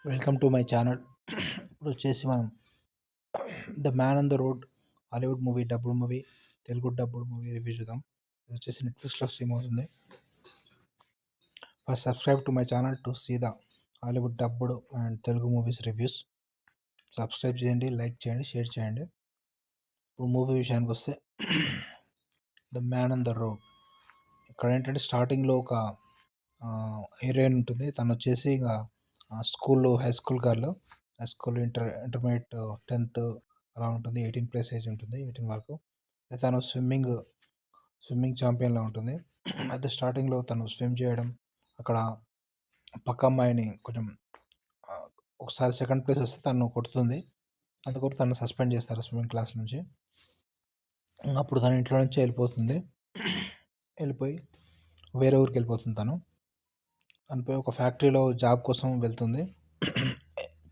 Welcome to my channel. ఇప్పుడు వచ్చేసి మనం 'the man on the road' Hollywood movie dubbed movie, Telugu dubbed movie review చూద్దాం. ఇది వచ్చేసి నెట్‌ఫ్లిక్స్‌లో స్ట్రీమ్ అవుతుంది. First subscribe to my channel to see the Hollywood dubbed and Telugu movies reviews. Subscribe చేయండి, like చేయండి, షేర్ చేయండి. ఇప్పుడు మూవీ విషయానికి వస్తే 'the man on the road' ఇక్కడ ఏంటంటే స్టార్టింగ్‌లో ఒక హీరోయిన్ ఉంటుంది. తను వచ్చేసి ఇక high school girl. High school, intermediate, 10th అలా ఉంటుంది. 18+ ఏజ్ ఉంటుంది, 18 వరకు. అయితే తను స్విమ్మింగ్ ఛాంపియన్‌లా ఉంటుంది. అయితే స్టార్టింగ్‌లో తను స్విమ్ చేయడం, అక్కడ పక్క అమ్మాయిని కొంచెం ఒకసారి సెకండ్ ప్లేస్ వస్తే తను కొడుతుంది. అందుకొరకు తనను సస్పెండ్ చేస్తారు స్విమ్మింగ్ క్లాస్ నుంచి. అప్పుడు తన ఇంట్లో నుంచి వెళ్ళిపోతుంది. వెళ్ళిపోయి వేరే ఊరికి వెళ్ళిపోతుంది తను. తనపై ఒక ఫ్యాక్టరీలో జాబ్ కోసం వెళ్తుంది.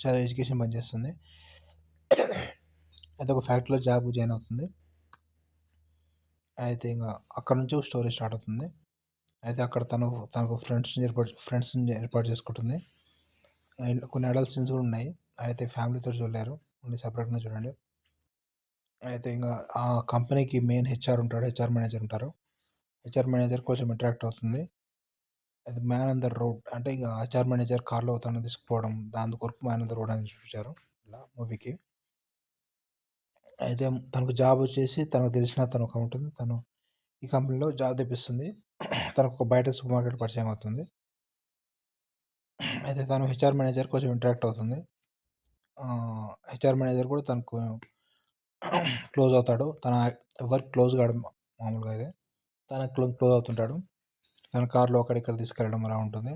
చదువు ఎడ్యుకేషన్ బంద్ చేస్తుంది. అయితే ఒక ఫ్యాక్టరీలో జాబ్ జాయిన్ అవుతుంది. అయితే ఇంకా అక్కడ నుంచి ఒక స్టోరీ స్టార్ట్ అవుతుంది. అయితే అక్కడ తనకు ఫ్రెండ్స్ని ఏర్పాటు చేసుకుంటుంది. కొన్ని అడల్ట్ సీన్స్ కూడా ఉన్నాయి. అయితే ఫ్యామిలీతో చూడలేరు, ఓన్లీ సపరేట్గా చూడండి. అయితే ఇంకా ఆ కంపెనీకి మెయిన్ హెచ్ఆర్ ఉంటాడు, హెచ్ఆర్ మేనేజర్ ఉంటారు. హెచ్ఆర్ మేనేజర్ కొంచెం ఇంటరాక్ట్ అవుతుంది. అది మ్యాన్ ఆన్ ద రోడ్ అంటే ఇక హెచ్ఆర్ మేనేజర్ కార్లో తను తీసుకుపోవడం, దాని కొరకు మ్యాన్ ఆన్ ద రోడ్ అని చూపించారు ఇలా మూవీకి. అయితే తనకు జాబ్ వచ్చేసి తనకు తెలిసిన తను ఒక ఉంటుంది. తను ఈ కంపెనీలో జాబ్ తెప్పిస్తుంది. తనకు ఒక బయట సూపర్ మార్కెట్ పరిచయం అవుతుంది. అయితే తను హెచ్ఆర్ మేనేజర్ కొంచెం ఇంటరాక్ట్ అవుతుంది. హెచ్ఆర్ మేనేజర్ కూడా తనకు క్లోజ్ అవుతాడు. ఎవరికి క్లోజ్ కాడు మామూలుగా అయితే. తనకు క్లోజ్ అవుతుంటాడు. తన కార్లో అక్కడిక్కడ తీసుకెళ్ళడం అలా ఉంటుంది.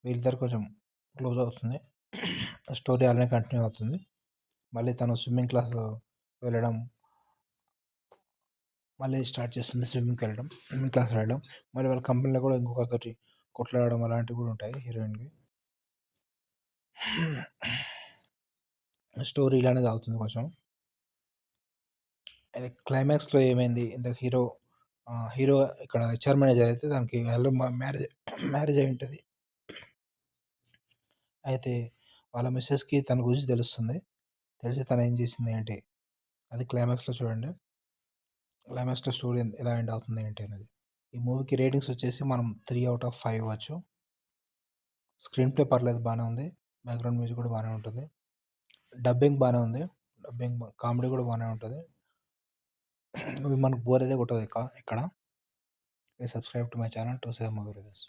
వీళ్ళిద్దరు కొంచెం క్లోజ్ అవుతుంది. స్టోరీ అలానే కంటిన్యూ అవుతుంది. మళ్ళీ తను స్విమ్మింగ్ క్లాస్ వెళ్ళడం, మళ్ళీ స్టార్ట్ చేస్తుంది స్విమ్మింగ్ క్లాస్ వెళ్ళడం. మళ్ళీ వాళ్ళ కంపెనీలో కూడా ఇంకొకరితోటి కొట్లాడడం అలాంటివి కూడా ఉంటాయి హీరోయిన్‌కి. స్టోరీ ఇలానే సాగుతుంది కొంచెం. అయితే క్లైమాక్స్‌లో ఏమైంది, ఇంత హీరో ఇక్కడ హెచ్ఆర్ మేనేజర్ అయితే తనకి మ్యారేజ్ మ్యారేజ్ అయి ఉంటది. అయితే వాళ్ళ మిసెస్‌కి తన గురించి తెలుస్తుంది. తెలిసి తను ఏం చేసింది ఏంటి, అది క్లైమాక్స్‌లో చూడండి. క్లైమాక్స్‌లో స్టోరీ ఎలా ఎండ్ అవుతుంది ఏంటి అనేది. ఈ మూవీకి రేటింగ్స్ వచ్చేసి మనం 3/5 ఇవ్వచ్చు. స్క్రీన్ ప్లే పర్లేదు, బాగానే ఉంది. బ్యాక్‌గ్రౌండ్ మ్యూజిక్ కూడా బాగానే ఉంటుంది. డబ్బింగ్ బాగానే ఉంది. కామెడీ కూడా బాగానే ఉంటుంది. మూవీ మనకు బోర్ అయితే కొట్టదు ఇక్కడ. Please subscribe to my channel to see movie reviews.